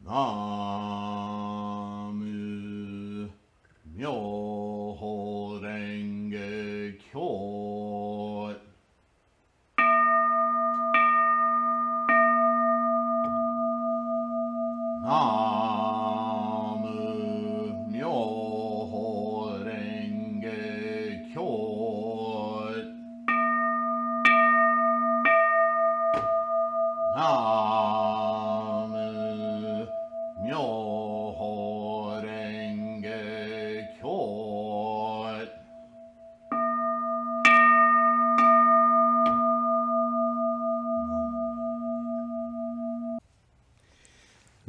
Namu Myoho Renge Kyo. Namu Myoho Renge Kyo. Namu Myoho Renge Kyo.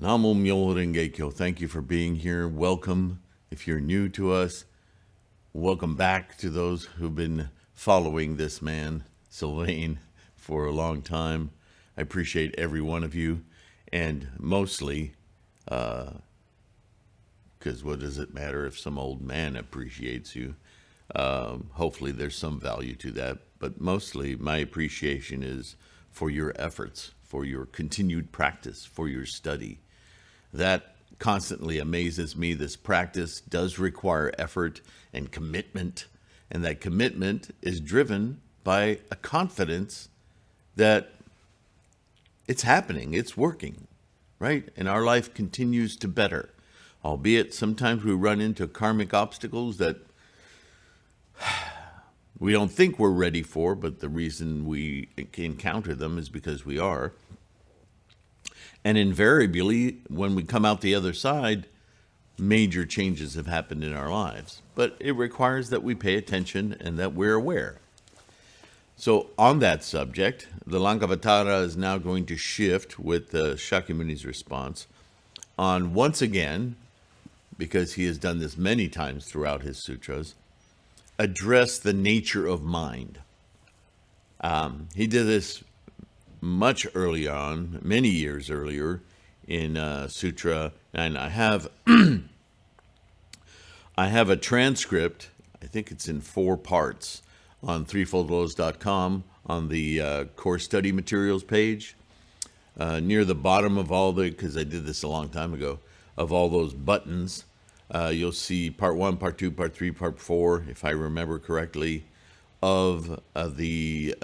Namo Myoho Renge Kyo. Thank you for being here. Welcome. If you're new to us, welcome back to those who've been following this man, Sylvain, for a long time. I appreciate every one of you, and mostly, because what does it matter if some old man appreciates you? Hopefully there's some value to that, but mostly my appreciation is for your efforts, for your continued practice, for your study. That constantly amazes me. This practice does require effort and commitment, and that commitment is driven by a confidence that it's happening, it's working, right? And our life continues to better, albeit sometimes we run into karmic obstacles that we don't think we're ready for, but the reason we encounter them is because we are. And invariably, when we come out the other side, major changes have happened in our lives. But it requires that we pay attention and that we're aware. So on that subject, the Lankavatara is now going to shift with Shakyamuni's response on, once again, because he has done this many times throughout his sutras, address the nature of mind. He did this much early on, many years earlier in Sutra, and I have a transcript, I think it's in 4 parts, on threefoldlotus.com on the core study materials page. Near the bottom of all because I did this a long time ago, of all those buttons, you'll see part 1, part 2, part 3, part 4, if I remember correctly, of the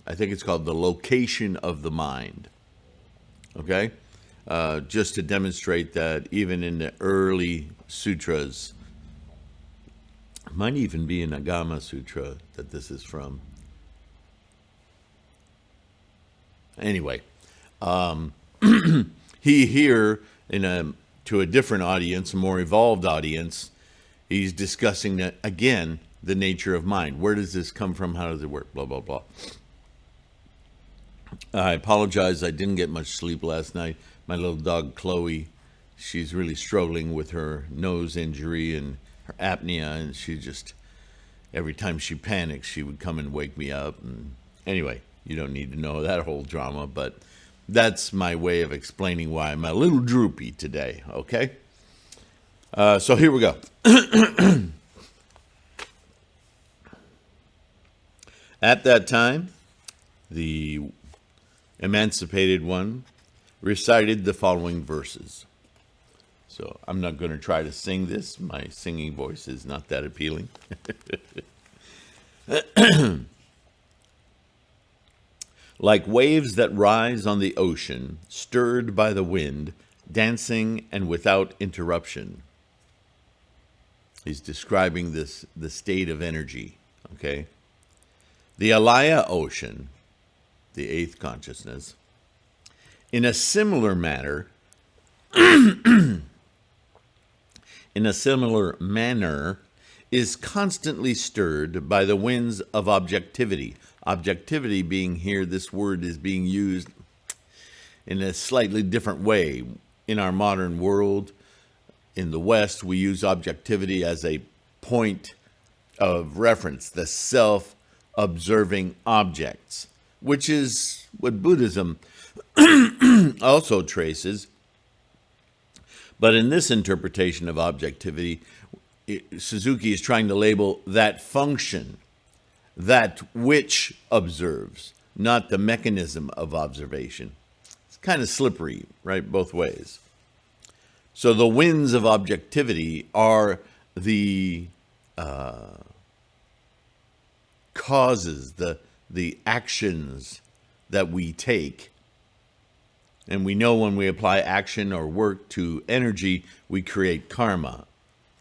I think it's called the location of the mind. Okay? Just to demonstrate that even in the early sutras, might even be an Agama Sutra that this is from. Anyway, he here, to a different audience, a more evolved audience, he's discussing that, again, the nature of mind. Where does this come from? How does it work? Blah, blah, blah. I apologize. I didn't get much sleep last night. My little dog, Chloe, she's really struggling with her nose injury and her apnea, and she just, every time she panics, she would come and wake me up. And anyway, you don't need to know that whole drama, but that's my way of explaining why I'm a little droopy today, okay? So here we go. At that time, the emancipated one recited the following verses. So I'm not going to try to sing this. My singing voice is not that appealing. Like waves that rise on the ocean, stirred by the wind, dancing and without interruption. He's describing the state of energy, okay? The Alaya ocean, the 8th consciousness, in a similar manner, is constantly stirred by the winds of objectivity. Objectivity being here, this word is being used in a slightly different way. In our modern world, in the West, we use objectivity as a point of reference, the self-observing objects, which is what Buddhism also traces. But in this interpretation of objectivity, Suzuki is trying to label that function, that which observes, not the mechanism of observation. It's kind of slippery, right, both ways. So the winds of objectivity are the causes, the actions that we take. And we know when we apply action or work to energy, we create karma,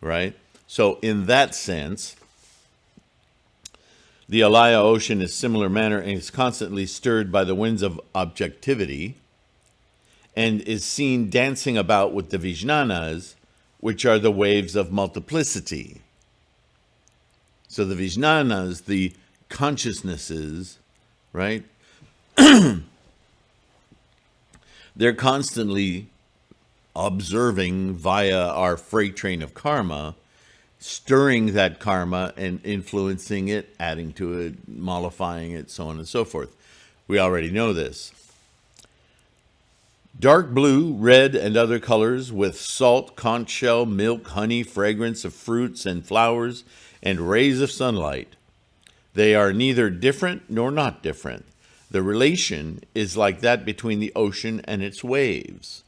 right? So in that sense, the Alaya ocean is similar manner and is constantly stirred by the winds of objectivity and is seen dancing about with the Vijnanas, which are the waves of multiplicity. So the Vijnanas, the consciousnesses, right? They're constantly observing via our freight train of karma, stirring that karma and influencing it, adding to it, mollifying it, so on and so forth. We already know this. Dark blue, red, and other colors with salt, conch shell, milk, honey, fragrance of fruits and flowers, and rays of sunlight. They are neither different nor not different. The relation is like that between the ocean and its waves.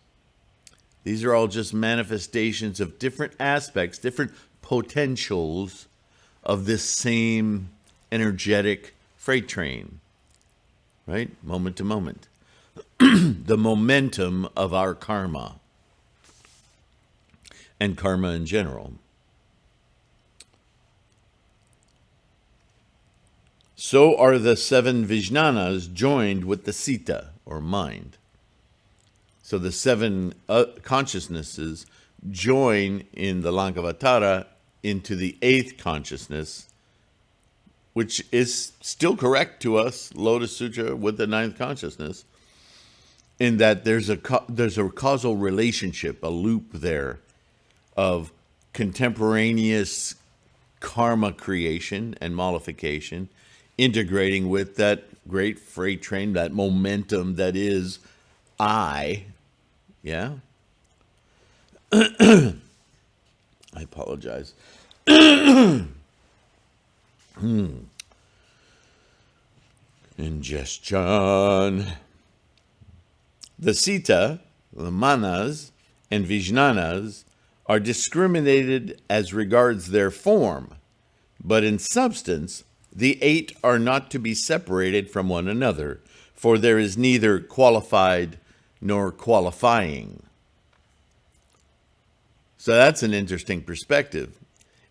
These are all just manifestations of different aspects, different potentials of this same energetic freight train, right? Moment to moment. The momentum of our karma and karma in general. So are the 7 Vijnanas joined with the Sita, or mind. So the 7 consciousnesses join in the Lankavatara into the 8th consciousness, which is still correct to us, Lotus Sutra, with the 9th consciousness, in that there's a causal relationship, a loop there of contemporaneous karma creation and mollification, integrating with that great freight train, that momentum that is I. Yeah? I apologize. Ingestion. The Sita, the Manas, and Vijnanas are discriminated as regards their form, but in substance, the 8 are not to be separated from one another, for there is neither qualified nor qualifying. So that's an interesting perspective.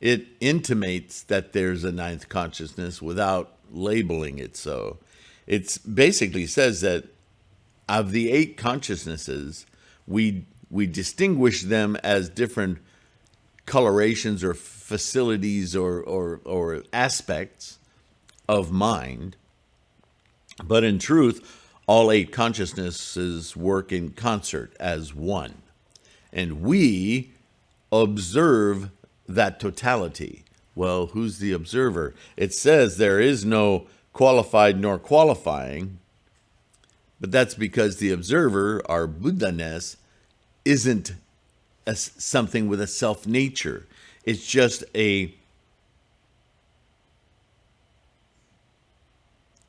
It intimates that there's a 9th consciousness without labeling it so. It basically says that of the 8 consciousnesses, we distinguish them as different colorations or facilities or aspects of mind. But in truth, all 8 consciousnesses work in concert as one. And we observe that totality. Well, who's the observer? It says there is no qualified nor qualifying, but that's because the observer, our Buddha-ness, isn't something with a self-nature. It's just a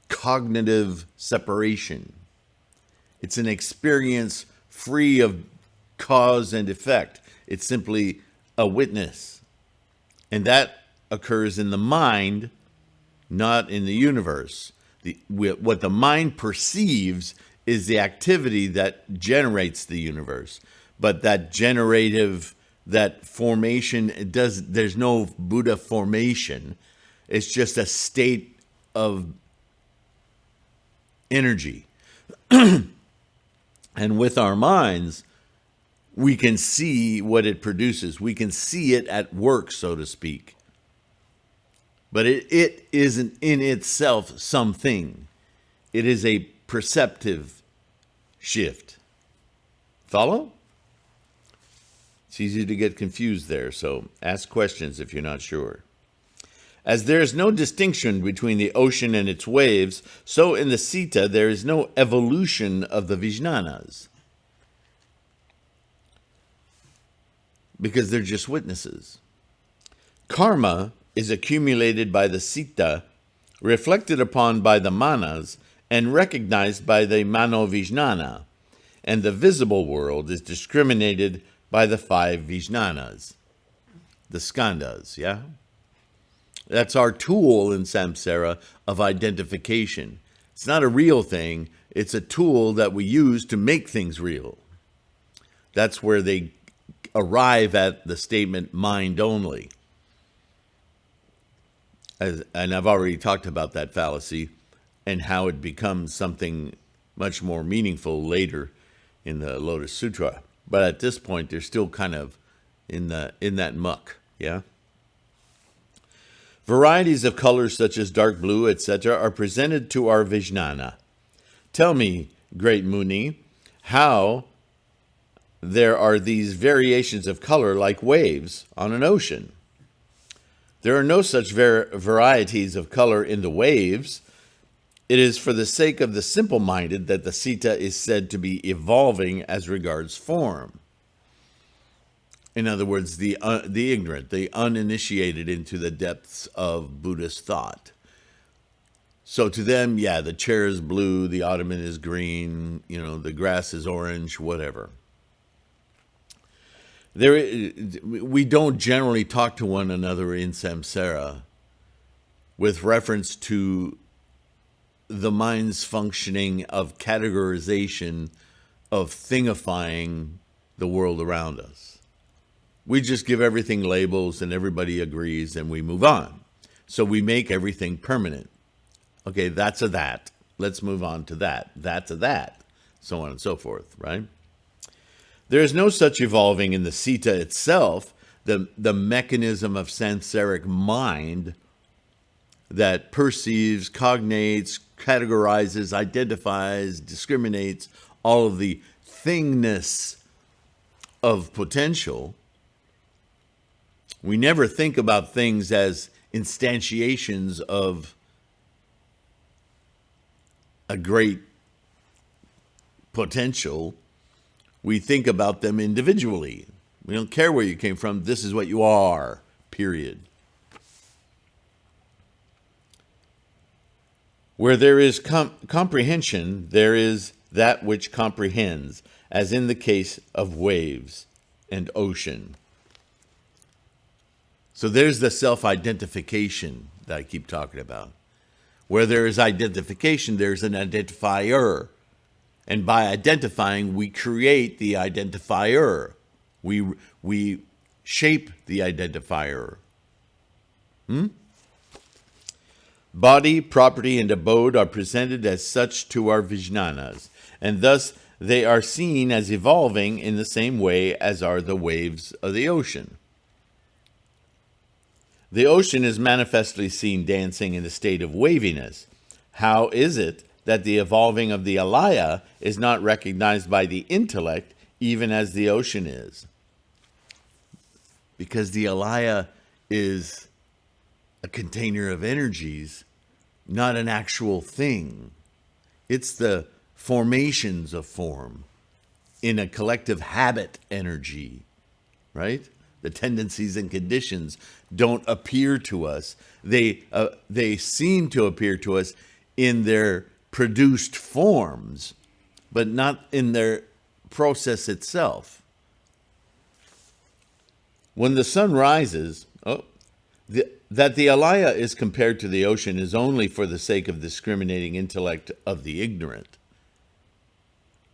cognitive separation. It's an experience free of cause and effect. It's simply a witness. And that occurs in the mind, not in the universe. What the mind perceives is the activity that generates the universe. But that generative, that formation, there's no Buddha formation. It's just a state of energy. And with our minds, we can see what it produces. We can see it at work, so to speak. But it isn't in itself something. It is a perceptive shift. Follow? It's easy to get confused there, so ask questions if you're not sure. As there is no distinction between the ocean and its waves, so in the Sita there is no evolution of the Vijnanas. Because they're just witnesses. Karma is accumulated by the Sita, reflected upon by the Manas, and recognized by the Mano Vijnana. and the visible world is discriminated by the 5 Vijnanas, the skandhas, yeah? That's our tool in samsara of identification. It's not a real thing. It's a tool that we use to make things real. That's where they arrive at the statement mind only. And I've already talked about that fallacy and how it becomes something much more meaningful later in the Lotus Sutra. But at this point, they're still kind of in that muck, yeah? Varieties of colors such as dark blue, etc., are presented to our Vijnana. Tell me, great Muni, how there are these variations of color like waves on an ocean. There are no such varieties of color in the waves. It is for the sake of the simple-minded that the Sita is said to be evolving as regards form. In other words, the ignorant, the uninitiated into the depths of Buddhist thought. So to them, yeah, the chair is blue, the ottoman is green, the grass is orange, whatever. We don't generally talk to one another in samsara with reference to the mind's functioning of categorization, of thingifying the world around us. We just give everything labels and everybody agrees and we move on. So we make everything permanent. Okay, that's a that. Let's move on to that. That's a that. So on and so forth, right? There is no such evolving in the Sita itself, the mechanism of samsaric mind that perceives, cognates, categorizes, identifies, discriminates, all of the thingness of potential. We never think about things as instantiations of a great potential. We think about them individually. We don't care where you came from. This is what you are, period. Where there is comprehension, there is that which comprehends, as in the case of waves and ocean. So there's the self-identification that I keep talking about. Where there is identification, there's an identifier. And by identifying, we create the identifier. We shape the identifier. Body, property, and abode are presented as such to our Vijnanas, and thus they are seen as evolving in the same way as are the waves of the ocean. The ocean is manifestly seen dancing in a state of waviness. How is it that the evolving of the Alaya is not recognized by the intellect, even as the ocean is? Because the Alaya is a container of energies, not an actual thing. It's the formations of form in a collective habit energy, right? The tendencies and conditions don't appear to us. They seem to appear to us in their produced forms, but not in their process itself. When the sun rises, that the Alaya is compared to the ocean is only for the sake of discriminating intellect of the ignorant.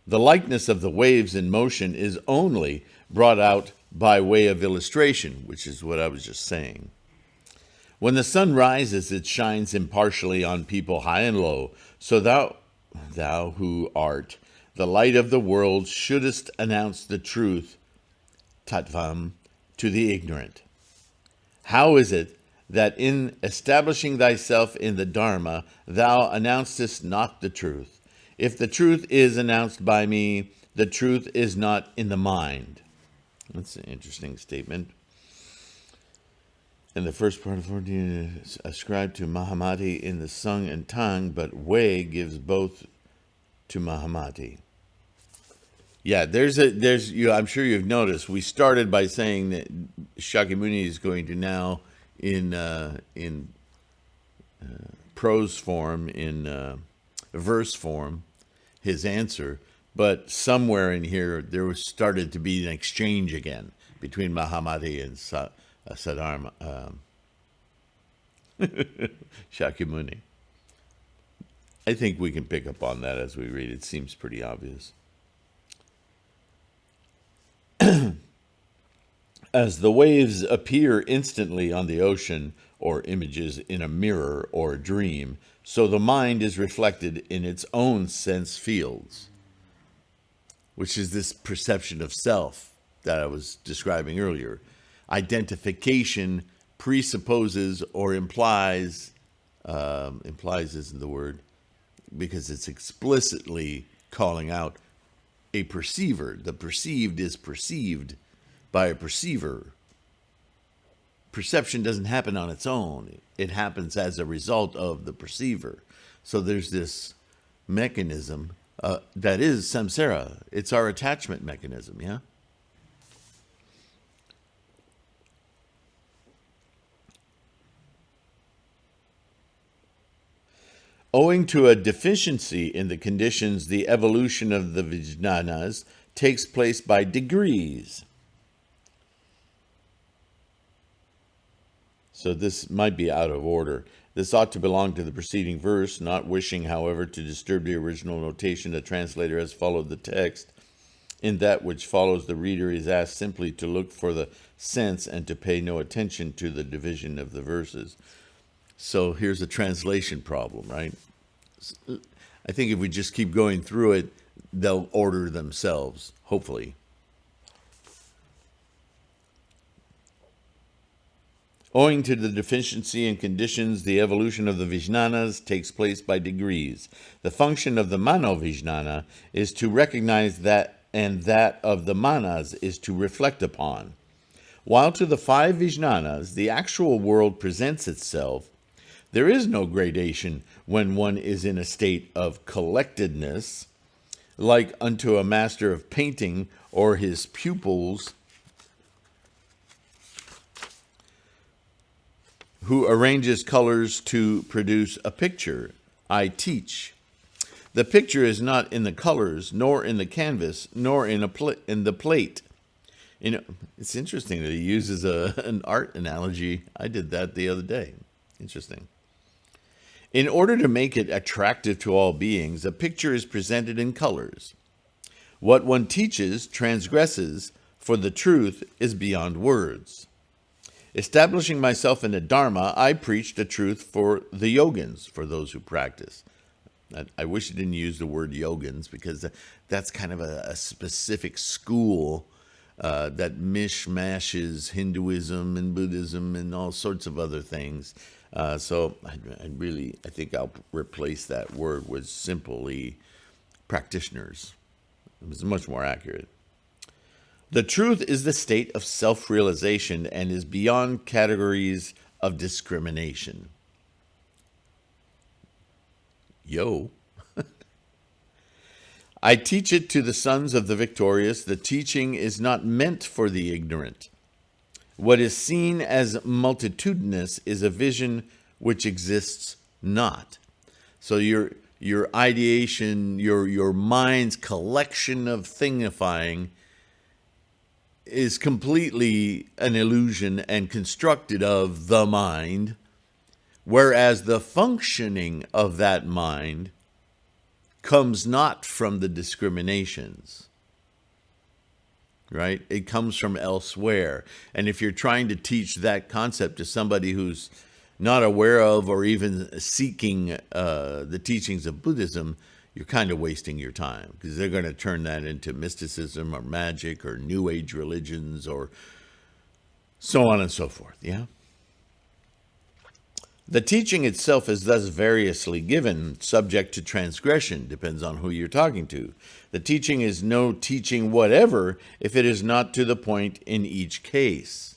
The likeness of the waves in motion is only brought out by way of illustration, which is what I was just saying. When the sun rises, it shines impartially on people high and low. So thou who art the light of the world shouldest announce the truth, tattvam, to the ignorant. How is it that in establishing thyself in the Dharma, thou announcest not the truth? If the truth is announced by me, the truth is not in the mind. That's an interesting statement. And the first part of 14 is ascribed to Mahamati in the Sung and Tang, but Wei gives both to Mahamati. Yeah, I'm sure you've noticed, we started by saying that Shakyamuni is going to now, in prose form, in verse form, his answer. But somewhere in here, there was started to be an exchange again between Mahamati and Siddhartha, Shakyamuni. I think we can pick up on that as we read. It seems pretty obvious. As the waves appear instantly on the ocean, or images in a mirror or a dream, so the mind is reflected in its own sense fields, which is this perception of self that I was describing earlier. Identification presupposes or implies isn't the word, because it's explicitly calling out a perceiver. The perceived is perceived by a perceiver. Perception doesn't happen on its own. It happens as a result of the perceiver. So there's this mechanism that is samsara. It's our attachment mechanism, yeah? Owing to a deficiency in the conditions, the evolution of the vijnanas takes place by degrees. So this might be out of order. This ought to belong to the preceding verse, not wishing, however, to disturb the original notation. The translator has followed the text. In that which follows, the reader is asked simply to look for the sense and to pay no attention to the division of the verses. So here's a translation problem, right? I think if we just keep going through it, they'll order themselves, hopefully. Owing to the deficiency in conditions, the evolution of the vijnanas takes place by degrees. The function of the mano-vijnana is to recognize that, and that of the manas is to reflect upon. While to the five vijnanas, the actual world presents itself, there is no gradation when one is in a state of collectedness, like unto a master of painting or his pupils, who arranges colors to produce a picture. I teach. The picture is not in the colors, nor in the canvas, nor in the plate. You know, it's interesting that he uses an art analogy. I did that the other day. Interesting. In order to make it attractive to all beings, a picture is presented in colors. What one teaches transgresses, for the truth is beyond words. Establishing myself in the Dharma, I preach the truth for the yogins, for those who practice. I wish I didn't use the word yogins, because that's kind of a specific school that mishmashes Hinduism and Buddhism and all sorts of other things. So I think I'll replace that word with simply practitioners. It was much more accurate. The truth is the state of self-realization and is beyond categories of discrimination. Yo. I teach it to the sons of the victorious. The teaching is not meant for the ignorant. What is seen as multitudinous is a vision which exists not. So your ideation, your mind's collection of thingifying is completely an illusion and constructed of the mind, whereas the functioning of that mind comes not from the discriminations. Right? It comes from elsewhere. And if you're trying to teach that concept to somebody who's not aware of or even seeking the teachings of Buddhism, you're kind of wasting your time, because they're going to turn that into mysticism or magic or New Age religions or so on and so forth. Yeah. The teaching itself is thus variously given, subject to transgression, depends on who you're talking to. The teaching is no teaching whatever if it is not to the point in each case.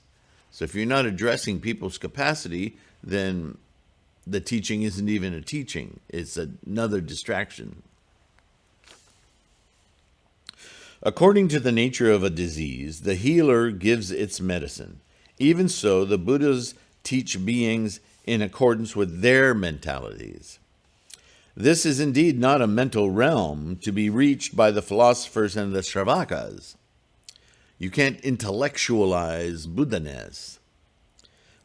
So if you're not addressing people's capacity, then the teaching isn't even a teaching. It's another distraction. According to the nature of a disease, the healer gives its medicine. Even so, the Buddhas teach beings in accordance with their mentalities. This is indeed not a mental realm to be reached by the philosophers and the Shravakas. You can't intellectualize Buddha-ness.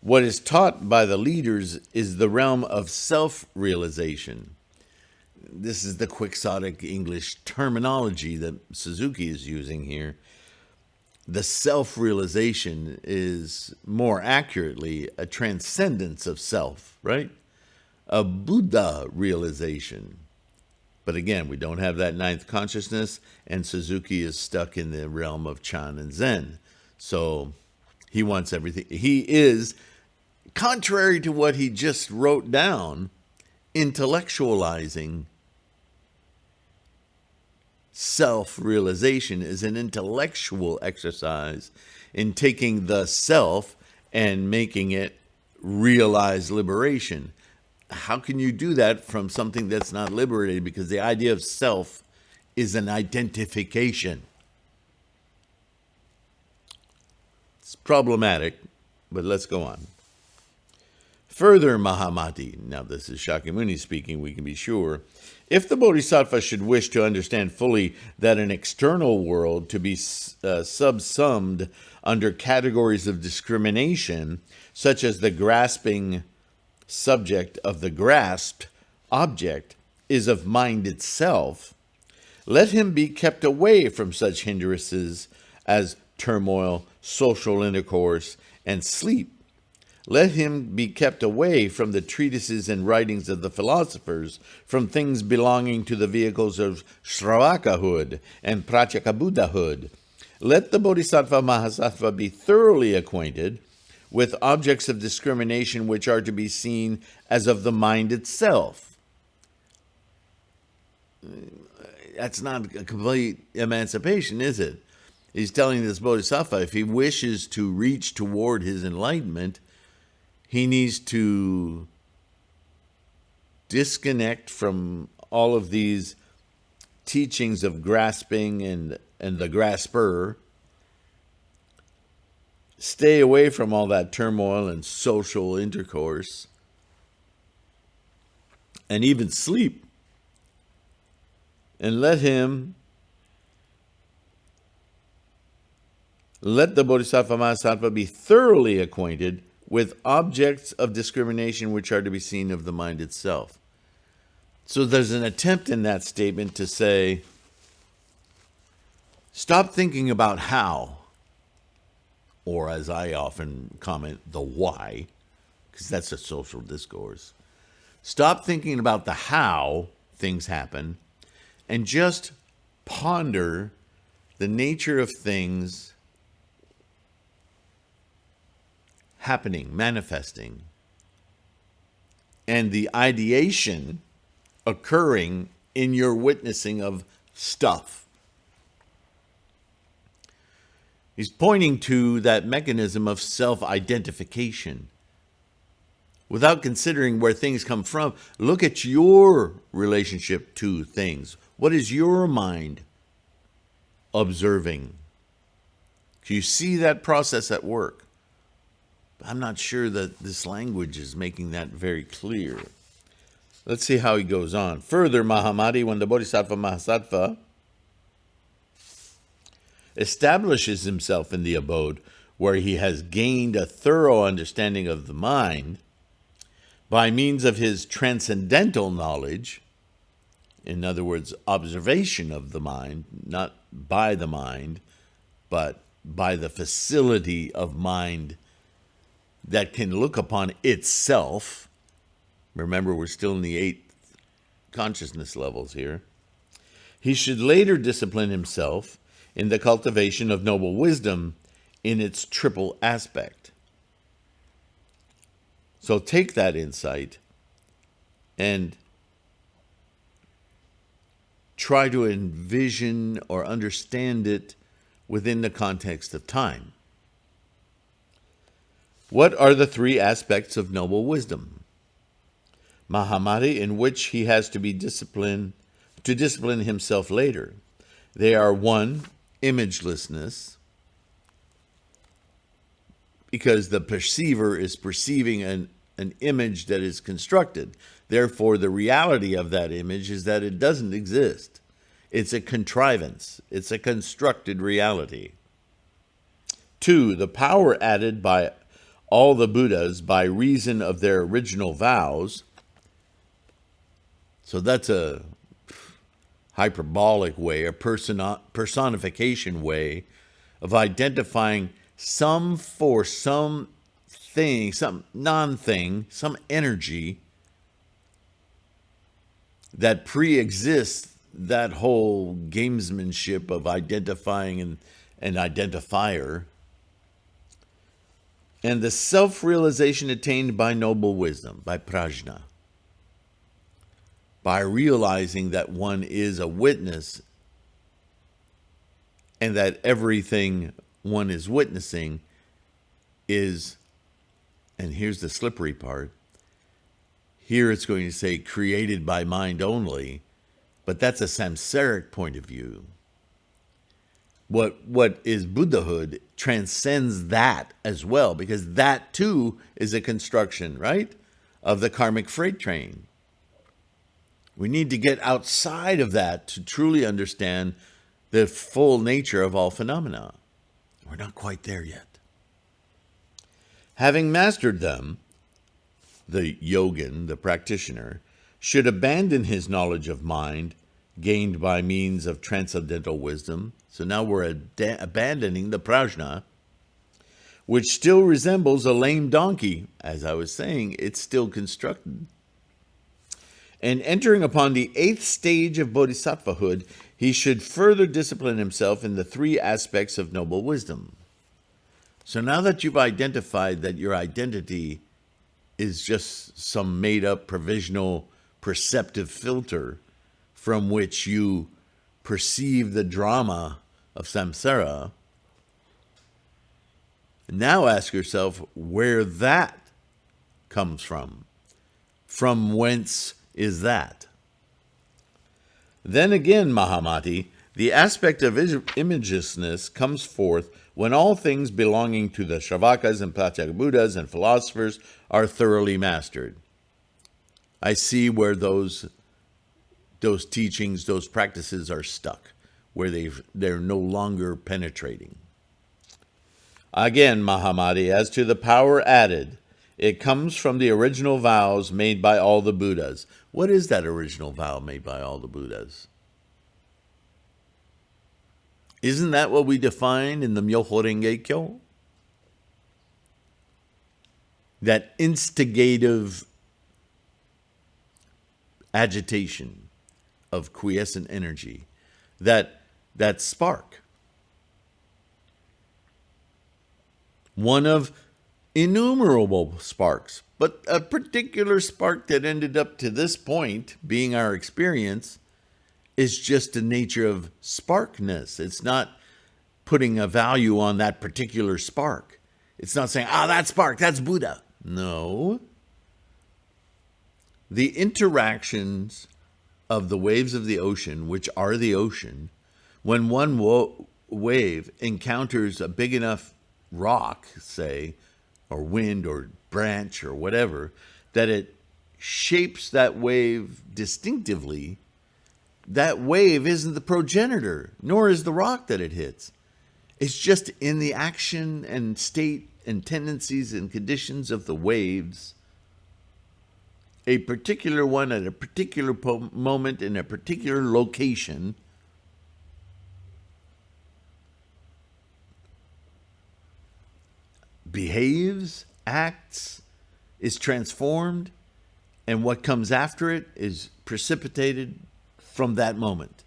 What is taught by the leaders is the realm of self-realization. This is the quixotic English terminology that Suzuki is using here. The self-realization is more accurately a transcendence of self, right? A Buddha realization. But again, we don't have that ninth consciousness, and Suzuki is stuck in the realm of Chan and Zen. So he wants everything. He is, contrary to what he just wrote down, intellectualizing. Self-realization is an intellectual exercise in taking the self and making it realize liberation. How can you do that from something that's not liberated? Because the idea of self is an identification. It's problematic, but let's go on. Further, Mahamati, now this is Shakyamuni speaking, we can be sure, if the Bodhisattva should wish to understand fully that an external world to be subsumed under categories of discrimination, such as the grasping subject of the grasped object is of mind itself, let him be kept away from such hindrances as turmoil, social intercourse, and sleep. Let him be kept away from the treatises and writings of the philosophers, from things belonging to the vehicles of Shravakahood and Pratyeka Buddhahood. Let the Bodhisattva Mahasattva be thoroughly acquainted with objects of discrimination which are to be seen as of the mind itself. That's not a complete emancipation, is it? He's telling this Bodhisattva, if he wishes to reach toward his enlightenment, he needs to disconnect from all of these teachings of grasping and the grasper. Stay away from all that turmoil and social intercourse, and even sleep. And let the Bodhisattva Mahasattva be thoroughly acquainted with objects of discrimination which are to be seen of the mind itself. So there's an attempt in that statement to say, stop thinking about how, or as I often comment, the why, because that's a social discourse. Stop thinking about the how things happen and just ponder the nature of things happening, manifesting, and the ideation occurring in your witnessing of stuff. He's pointing to that mechanism of self-identification. Without considering where things come from, look at your relationship to things. What is your mind observing? Can you see that process at work? I'm not sure that this language is making that very clear. Let's see how he goes on. Further, Mahamati, when the Bodhisattva Mahasattva establishes himself in the abode where he has gained a thorough understanding of the mind by means of his transcendental knowledge, in other words, observation of the mind, not by the mind, but by the facility of mind that can look upon itself. Remember, we're still in the 8 consciousness levels here. He should later discipline himself in the cultivation of noble wisdom in its triple aspect. So take that insight and try to envision or understand it within the context of time. What are the 3 aspects of noble wisdom? Mahamati, in which he has to discipline himself later. They are 1, imagelessness, because the perceiver is perceiving an image that is constructed. Therefore, the reality of that image is that it doesn't exist. It's a contrivance. It's a constructed reality. 2, the power added by all the Buddhas by reason of their original vows. So that's a hyperbolic way, a personification way of identifying some force, some thing, some non-thing, some energy that pre-exists that whole gamesmanship of identifying an identifier, and the self-realization attained by noble wisdom, by prajna, by realizing that one is a witness and that everything one is witnessing is, and here's the slippery part, here it's going to say created by mind only, but that's a samsaric point of view. What is Buddhahood transcends that as well, because that too is a construction, right, of the karmic freight train. We need to get outside of that to truly understand the full nature of all phenomena. We're not quite there yet. Having mastered them, the yogin, the practitioner, should abandon his knowledge of mind gained by means of transcendental wisdom. So now we're abandoning the prajna, which still resembles a lame donkey. As I was saying, it's still constructed. And entering upon the 8th stage of bodhisattvahood, he should further discipline himself in the 3 aspects of noble wisdom. So now that you've identified that your identity is just some made-up provisional perceptive filter from which you perceive the drama of samsara, now ask yourself where that comes from. From whence is that? Then again, Mahamati, the aspect of imagelessness comes forth when all things belonging to the Shravakas and Pratyeka Buddhas and philosophers are thoroughly mastered. I see where those teachings, those practices are stuck, where they're no longer penetrating. Again, Mahamati, as to the power added, it comes from the original vows made by all the Buddhas. What is that original vow made by all the Buddhas? Isn't that what we define in the Myoho Renge Kyo? That instigative agitation of quiescent energy, that spark. One of innumerable sparks, but a particular spark that ended up to this point being our experience is just the nature of sparkness. It's not putting a value on that particular spark. It's not saying, that spark, that's Buddha. No. The interactions of the waves of the ocean, which are the ocean, when one wave encounters a big enough rock, say, or wind or branch or whatever, that it shapes that wave distinctively, that wave isn't the progenitor, nor is the rock that it hits. It's just in the action and state and tendencies and conditions of the waves, a particular one at a particular moment in a particular location behaves, acts, is transformed, and what comes after it is precipitated from that moment.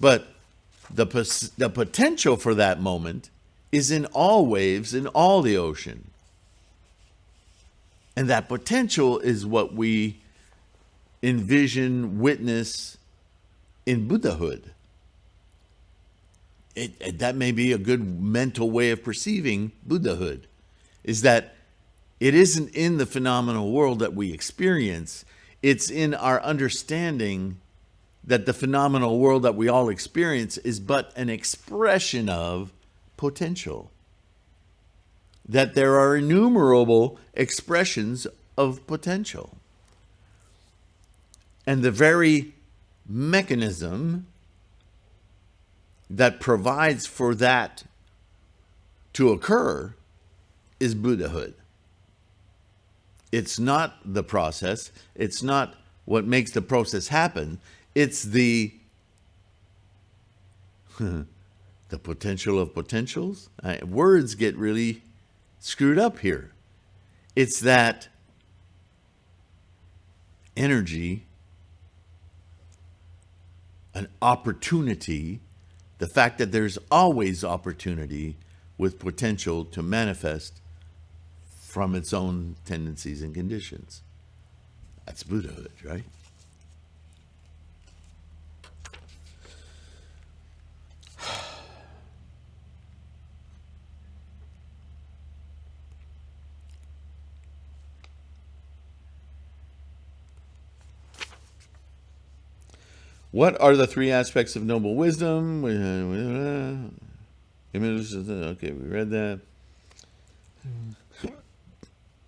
But the potential for that moment is in all waves, in all the ocean. And that potential is what we envision, witness in Buddhahood. That may be a good mental way of perceiving Buddhahood, is that it isn't in the phenomenal world that we experience. It's in our understanding that the phenomenal world that we all experience is but an expression of potential. that there are innumerable expressions of potential. And the very mechanism that provides for that to occur is Buddhahood. It's not the process. It's not what makes the process happen. It's the potential of potentials. Words get really screwed up here. It's that energy, an opportunity, the fact that there's always opportunity with potential to manifest from its own tendencies and conditions. That's Buddhahood, right? What are the three aspects of noble wisdom? Okay, we read that.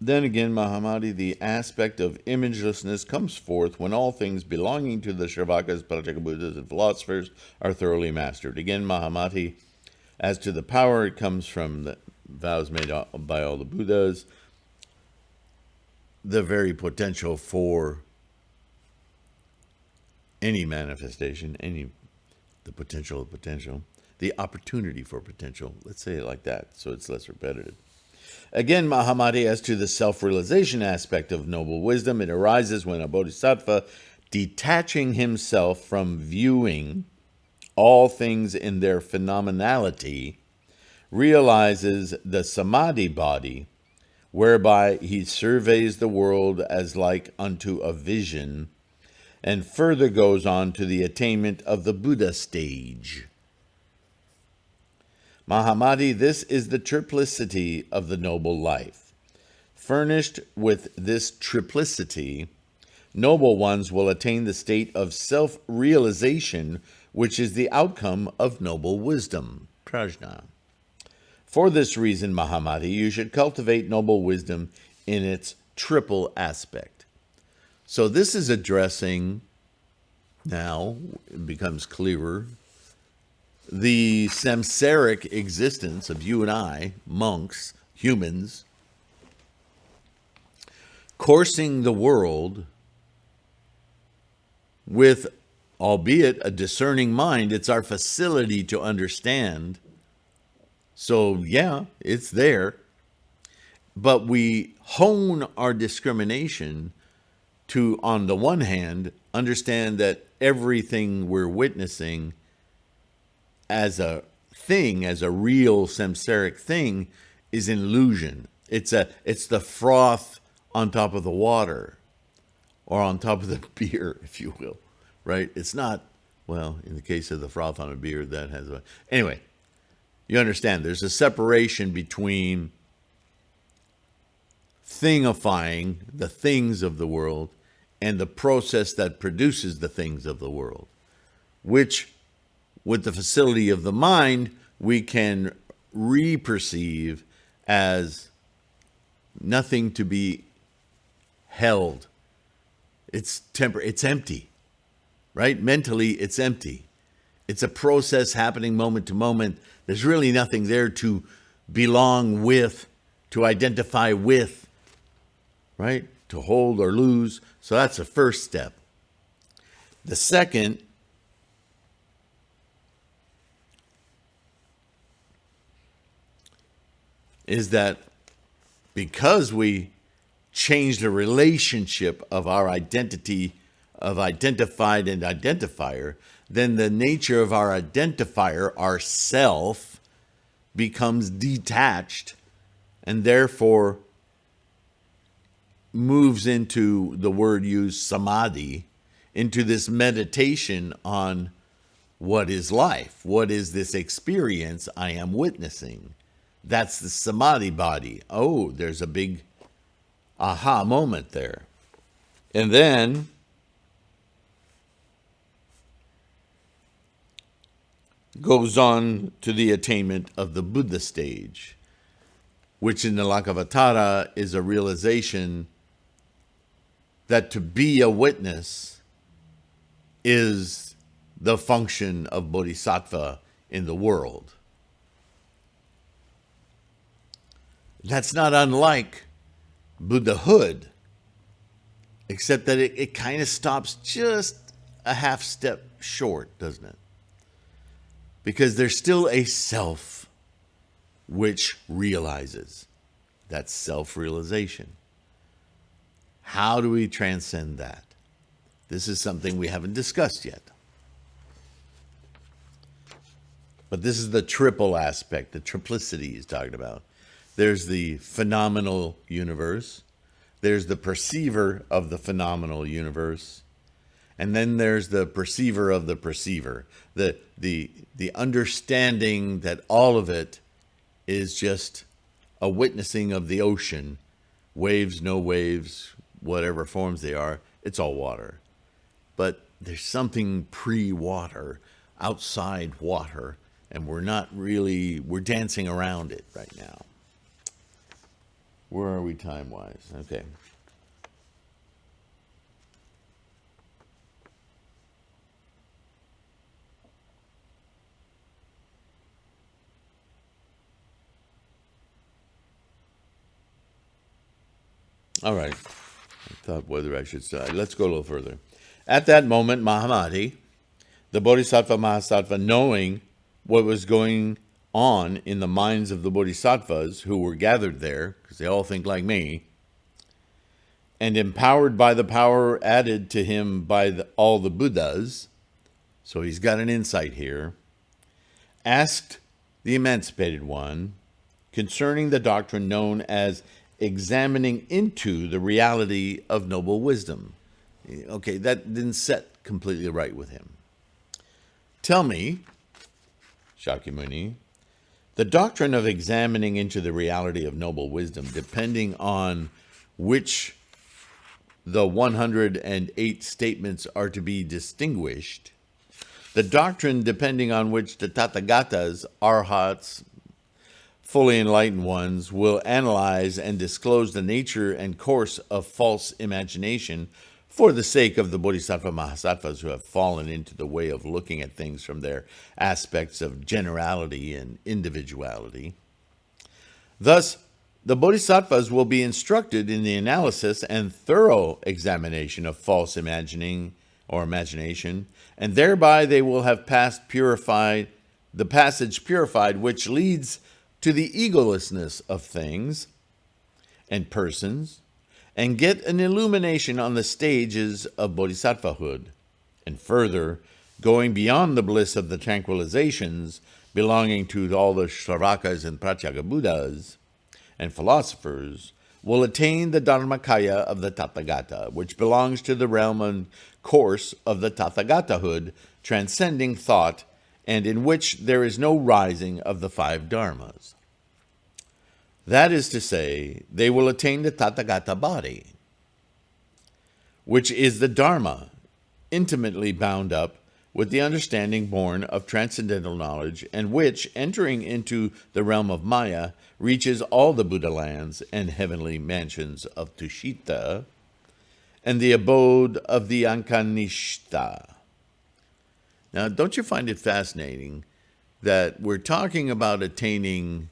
Then again, Mahamati, the aspect of imagelessness comes forth when all things belonging to the Shravakas, Prataka Buddhas, and philosophers are thoroughly mastered. Again, Mahamati, as to the power, it comes from the vows made by all the Buddhas, the very potential for any manifestation, the potential of potential, the opportunity for potential. Let's say it like that, so it's less repetitive. Again, Mahamati, as to the self-realization aspect of noble wisdom, it arises when a bodhisattva, detaching himself from viewing all things in their phenomenality, realizes the samadhi body, whereby he surveys the world as like unto a vision, and further goes on to the attainment of the Buddha stage. Mahamati, this is the triplicity of the noble life. Furnished with this triplicity, noble ones will attain the state of self-realization, which is the outcome of noble wisdom, prajna. For this reason, Mahamati, you should cultivate noble wisdom in its triple aspect. So this is addressing, now it becomes clearer, the samsaric existence of you and I, monks, humans, coursing the world with, albeit a discerning mind. It's our facility to understand. So yeah, it's there. But we hone our discrimination to, on the one hand, understand that everything we're witnessing as a thing, as a real samsaric thing, is an illusion. It's the froth on top of the water, or on top of the beer, if you will, right? It's not, well, in the case of the froth on a beer, that has a... Anyway, you understand, there's a separation between thingifying the things of the world and the process that produces the things of the world, which, with the facility of the mind, we can re-perceive as nothing to be held. It's it's empty, right? Mentally, it's empty. It's a process happening moment to moment. There's really nothing there to belong with, to identify with, right? To hold or lose. So that's the first step. The second is that because we change the relationship of our identity of identified and identifier, then the nature of our identifier, our self, becomes detached and therefore moves into the word used, samadhi, into this meditation on what is life, what is this experience I am witnessing. That's the samadhi body. Oh, there's a big aha moment there. And then goes on to the attainment of the Buddha stage. which in the Lankavatara is a realization that to be a witness is the function of bodhisattva in the world. That's not unlike Buddhahood, except that it kind of stops just a half step short, doesn't it? Because there's still a self which realizes. That's self-realization. How do we transcend that? This is something we haven't discussed yet. But this is the triple aspect, the triplicity he's talking about. There's the phenomenal universe. There's the perceiver of the phenomenal universe. And then there's the perceiver of the perceiver. The understanding that all of it is just a witnessing of the ocean. Waves, no waves, whatever forms they are, it's all water. But there's something pre-water, outside water, and we're dancing around it right now. Where are we time-wise? Okay. All right. I thought whether I should start. Let's go a little further. At that moment, Mahamati, the Bodhisattva Mahasattva, knowing what was going on in the minds of the Bodhisattvas who were gathered there, because they all think like me, and empowered by the power added to him by all the Buddhas, so he's got an insight here, asked the emancipated one concerning the doctrine known as examining into the reality of noble wisdom. Okay, that didn't set completely right with him. Tell me, Shakyamuni, the doctrine of examining into the reality of noble wisdom, depending on which the 108 statements are to be distinguished, the doctrine depending on which the Tathagatas, Arhats, fully enlightened ones, will analyze and disclose the nature and course of false imagination for the sake of the Bodhisattva Mahasattvas who have fallen into the way of looking at things from their aspects of generality and individuality. Thus, the Bodhisattvas will be instructed in the analysis and thorough examination of false imagining or imagination, and thereby they will have purified the passage purified, which leads to the egolessness of things and persons, and get an illumination on the stages of bodhisattvahood, and further, going beyond the bliss of the tranquilizations belonging to all the Shravakas and Pratyeka Buddhas and philosophers, will attain the Dharmakaya of the Tathagata, which belongs to the realm and course of the Tathagatahood, transcending thought, and in which there is no rising of the five dharmas. That is to say, they will attain the Tathagata body, which is the dharma, intimately bound up with the understanding born of transcendental knowledge, and which, entering into the realm of Maya, reaches all the Buddha lands and heavenly mansions of Tushita, and the abode of the Ankanishta. Now, don't you find it fascinating that we're talking about attaining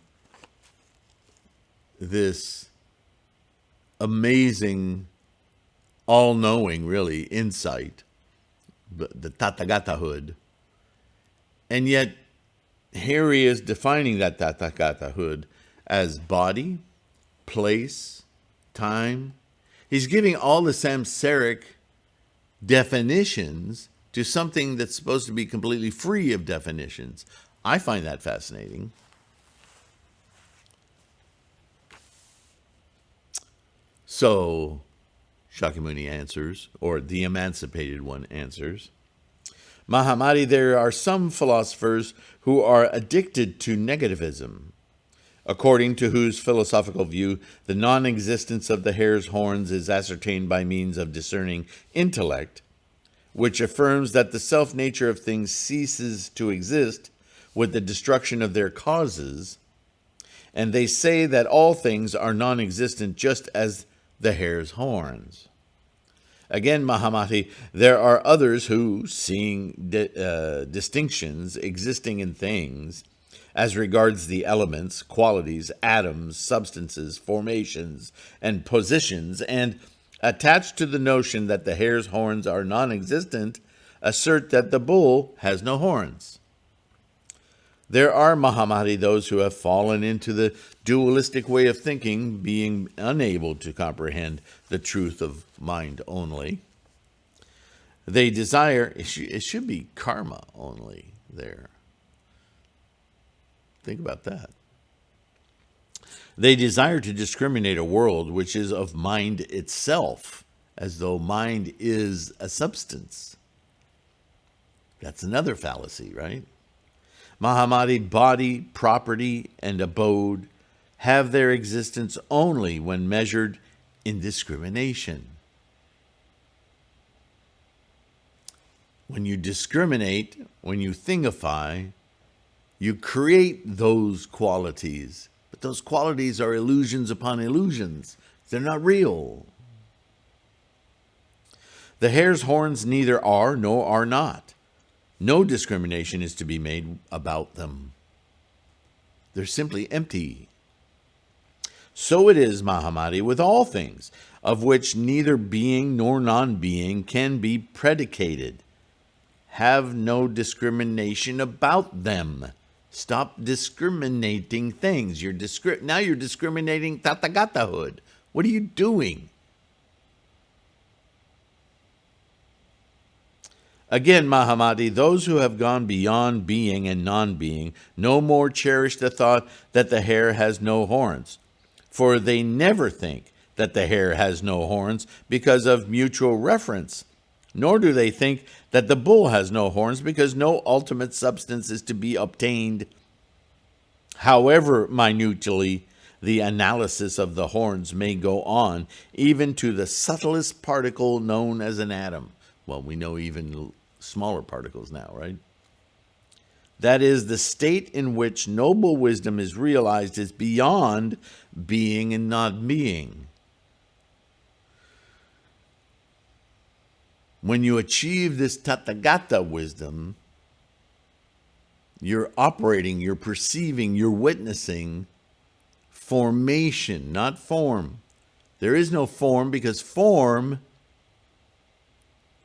this amazing, all-knowing, really, insight, the Tathagatahood, and yet here he is defining that Tathagatahood as body, place, time. He's giving all the samsaric definitions to something that's supposed to be completely free of definitions. I find that fascinating. So, Shakyamuni answers, or the emancipated one answers, Mahamati, there are some philosophers who are addicted to negativism, according to whose philosophical view the non-existence of the hare's horns is ascertained by means of discerning intellect, which affirms that the self-nature of things ceases to exist with the destruction of their causes, and they say that all things are non-existent just as the hare's horns. Again, Mahamati, there are others who, seeing distinctions existing in things as regards the elements, qualities, atoms, substances, formations, and positions, and attached to the notion that the hare's horns are non-existent, assert that the bull has no horns. There are, Mahamati, those who have fallen into the dualistic way of thinking, being unable to comprehend the truth of mind only. They desire, it should be karma only there. Think about that. They desire to discriminate a world which is of mind itself, as though mind is a substance. That's another fallacy, right? Mahamati, body, property, and abode have their existence only when measured in discrimination. When you discriminate, when you thingify, you create those qualities. But those qualities are illusions upon illusions. They're not real. The hare's horns neither are nor are not. No discrimination is to be made about them. They're simply empty. So it is, Mahamati, with all things, of which neither being nor non-being can be predicated. Have no discrimination about them. Stop discriminating things. Now you're discriminating Tathagatahood. What are you doing? Again, Mahamati, those who have gone beyond being and non-being no more cherish the thought that the hare has no horns, for they never think that the hare has no horns because of mutual reference, nor do they think that the bull has no horns because no ultimate substance is to be obtained. However minutely the analysis of the horns may go on, even to the subtlest particle known as an atom. Well, we know even smaller particles now, right? That is, the state in which noble wisdom is realized is beyond being and not being. When you achieve this Tathagata wisdom, you're operating, you're perceiving, you're witnessing formation, not form. There is no form because form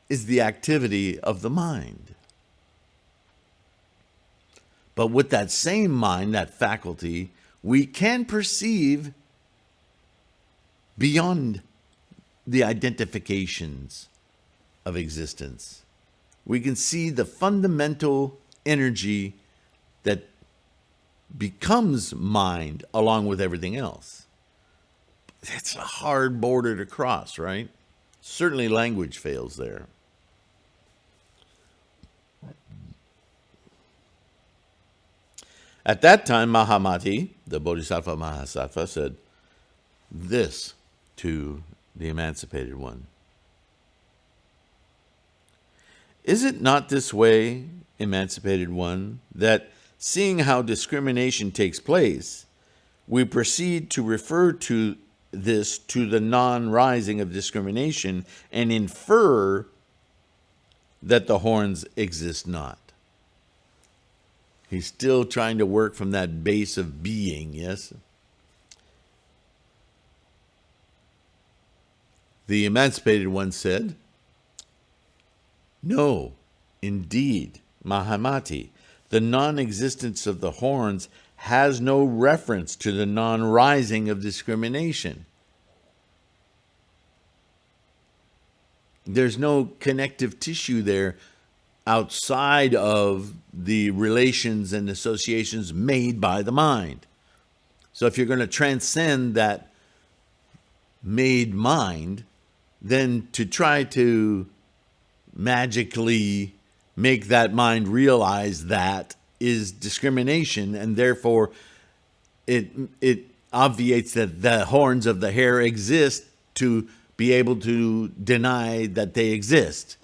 is the activity of the mind. But with that same mind, that faculty, we can perceive beyond the identifications of existence. We can see the fundamental energy that becomes mind along with everything else. It's a hard border to cross, right? Certainly language fails there. At that time, Mahamati, the Bodhisattva Mahasattva, said this to the emancipated one. Is it not this way, emancipated one, that seeing how discrimination takes place, we proceed to refer to this to the non-rising of discrimination and infer that the horns exist not? He's still trying to work from that base of being, yes? The emancipated one said, no, indeed, Mahamati, the non-existence of the horns has no reference to the non-rising of discrimination. There's no connective tissue there outside of the relations and associations made by the mind. So if you're going to transcend that made mind, then to try to magically make that mind realize that is discrimination, and therefore it obviates that the horns of the hare exist to be able to deny that they exist.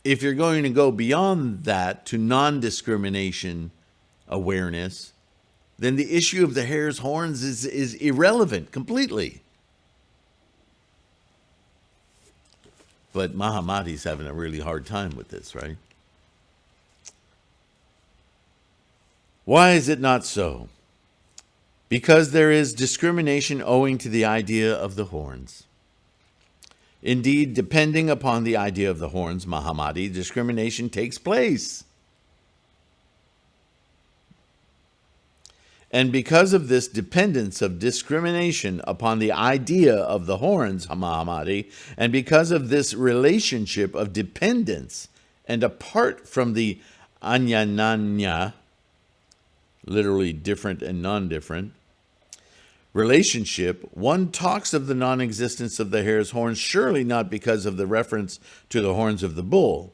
It if you're going to go beyond that to non-discrimination awareness, then the issue of the hare's horns is irrelevant completely. But Mahamati's having a really hard time with this, right? Why is it not so? Because there is discrimination owing to the idea of the horns. Indeed, depending upon the idea of the horns, Mahamati, discrimination takes place. And because of this dependence of discrimination upon the idea of the horns, Mahamati, and because of this relationship of dependence, and apart from the anyananya, literally different and non-different, relationship, one talks of the non-existence of the hare's horns, surely not because of the reference to the horns of the bull.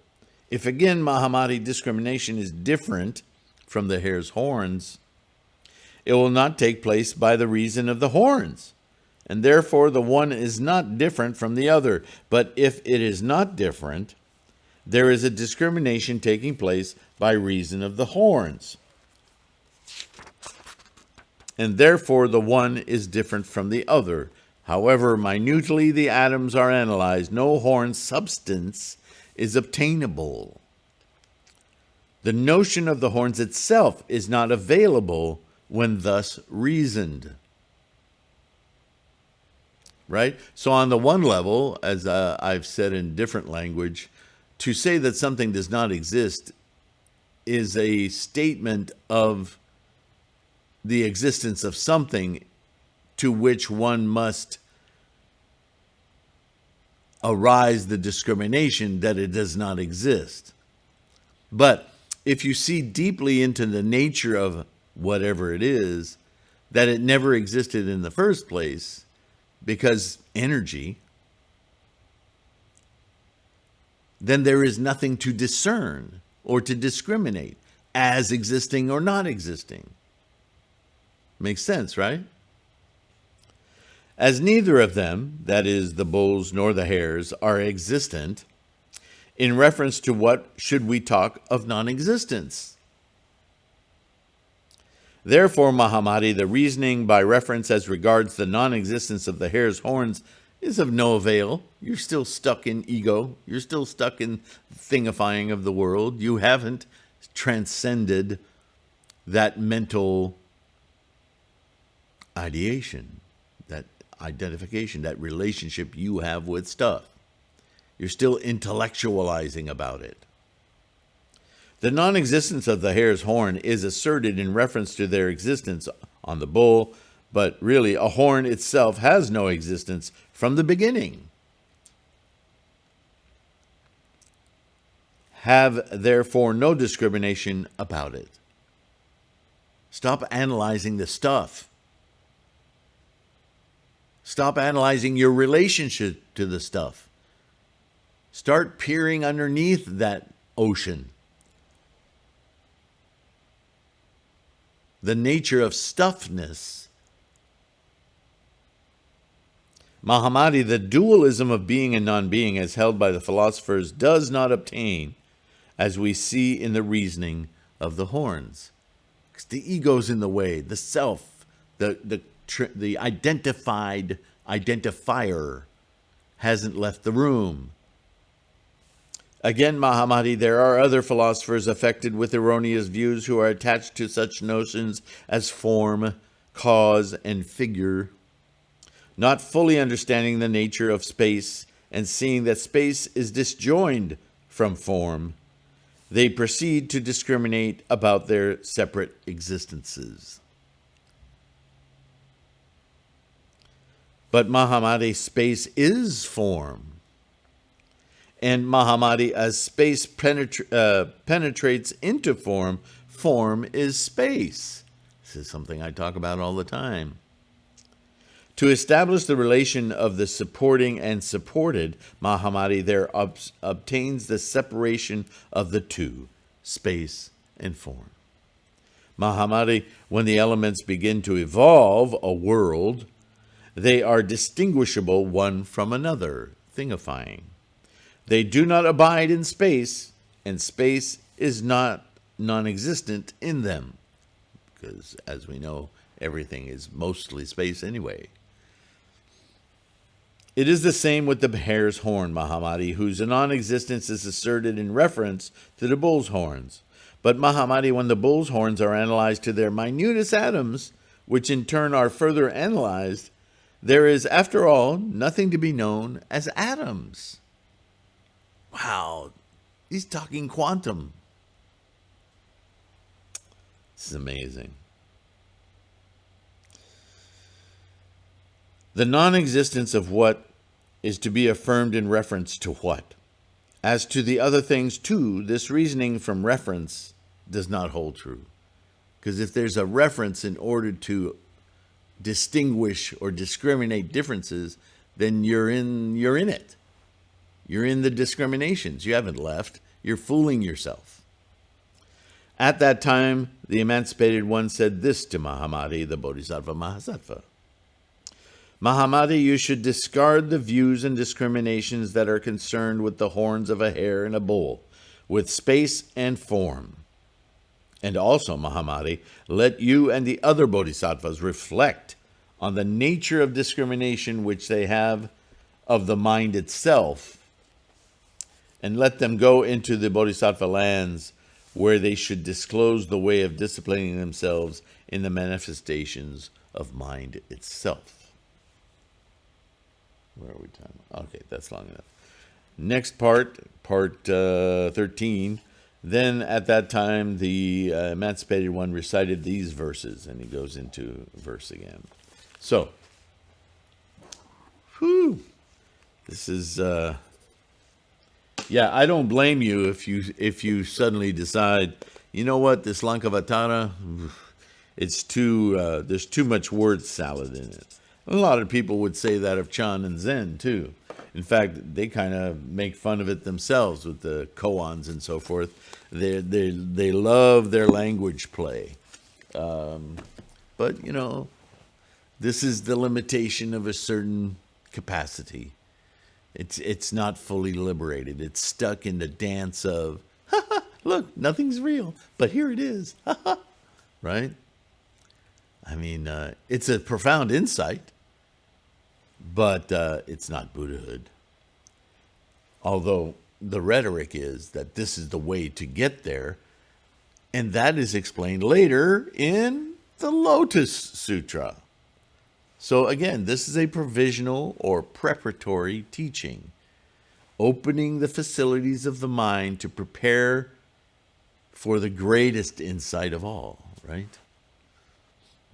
If again, Mahamati, discrimination is different from the hare's horns, it will not take place by the reason of the horns, and therefore the one is not different from the other. But if it is not different, there is a discrimination taking place by reason of the horns, and therefore the one is different from the other. However minutely the atoms are analyzed, no horn substance is obtainable. The notion of the horns itself is not available when thus reasoned. Right? So on the one level, as I've said in different language, to say that something does not exist is a statement of the existence of something to which one must arise the discrimination that it does not exist. But if you see deeply into the nature of whatever it is, that it never existed in the first place, because energy, then there is nothing to discern or to discriminate as existing or not existing. Makes sense, right? As neither of them, that is, the bulls nor the hares, are existent, in reference to what should we talk of non-existence? Therefore, Mahamati, the reasoning by reference as regards the non-existence of the hare's horns is of no avail. You're still stuck in ego. You're still stuck in thingifying of the world. You haven't transcended that mental ideation, that identification, that relationship you have with stuff. You're still intellectualizing about it. The non-existence of the hare's horn is asserted in reference to their existence on the bull, but really a horn itself has no existence from the beginning. Have therefore no discrimination about it. Stop analyzing the stuff. Stop analyzing your relationship to the stuff. Start peering underneath that ocean. The nature of stuffness. Mahamati, the dualism of being and non-being as held by the philosophers does not obtain, as we see in the reasoning of the horns. Because the ego's in the way, the self, the identified identifier hasn't left the room. Again, Mahamati, there are other philosophers affected with erroneous views who are attached to such notions as form, cause, and figure, not fully understanding the nature of space and seeing that space is disjoined from form. They proceed to discriminate about their separate existences. But Mahamati, space is form. And Mahamati, as space penetrates into form, form is space. This is something I talk about all the time. To establish the relation of the supporting and supported, Mahamati there obtains the separation of the two, space and form. Mahamati, when the elements begin to evolve a world, they are distinguishable one from another, thingifying. They do not abide in space, and space is not non-existent in them. Because, as we know, everything is mostly space anyway. It is the same with the hare's horn, Mahamati, whose non-existence is asserted in reference to the bull's horns. But Mahamati, when the bull's horns are analyzed to their minutest atoms, which in turn are further analyzed, there is, after all, nothing to be known as atoms. Wow, he's talking quantum. This is amazing. The non-existence of what is to be affirmed in reference to what? As to the other things too, this reasoning from reference does not hold true. Because if there's a reference in order to distinguish or discriminate differences, then you're in it. You're in the discriminations. You haven't left. You're fooling yourself. At that time, the emancipated one said this to Mahamati, the Bodhisattva Mahasattva. Mahamati, you should discard the views and discriminations that are concerned with the horns of a hare and a bull, with space and form. And also, Mahamati, let you and the other bodhisattvas reflect on the nature of discrimination which they have of the mind itself, and let them go into the bodhisattva lands where they should disclose the way of disciplining themselves in the manifestations of mind itself. Where are we time? Okay, that's long enough. Next part 13. Then at that time, the emancipated one recited these verses, and he goes into verse again. So, this is, yeah, I don't blame you if you suddenly decide, you know what, this Lankavatara, it's too, there's too much word salad in it. A lot of people would say that of Chan and Zen, too. In fact, they kind of make fun of it themselves with the koans and so forth. They love their language play. But, you know, this is the limitation of a certain capacity. It's not fully liberated. It's stuck in the dance of, look, nothing's real, but here it is. Right? I mean, it's a profound insight. But it's not Buddhahood. Although the rhetoric is that this is the way to get there. And that is explained later in the Lotus Sutra. So again, this is a provisional or preparatory teaching, opening the facilities of the mind to prepare for the greatest insight of all, right?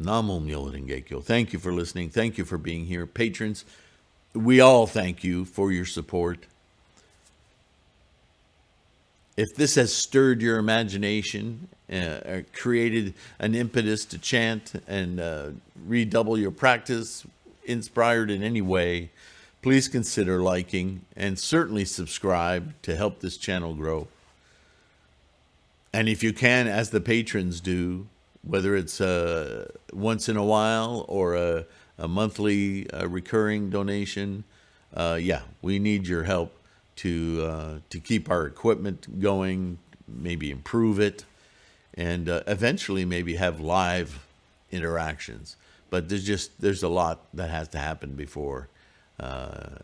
Namo Myoho Renge Kyo. Thank you for listening. Thank you for being here. Patrons, we all thank you for your support. If this has stirred your imagination, created an impetus to chant and redouble your practice, inspired in any way, please consider liking and certainly subscribe to help this channel grow. And if you can, as the patrons do, whether it's once in a while or a monthly recurring donation, yeah, we need your help to keep our equipment going, maybe improve it, and eventually maybe have live interactions. But there's a lot that has to happen before,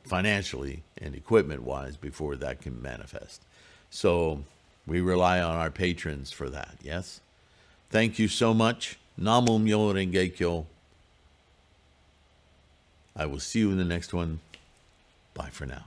financially and equipment-wise, before that can manifest. So we rely on our patrons for that, yes? Thank you so much. Namo Myoho Renge Kyo. I will see you in the next one. Bye for now.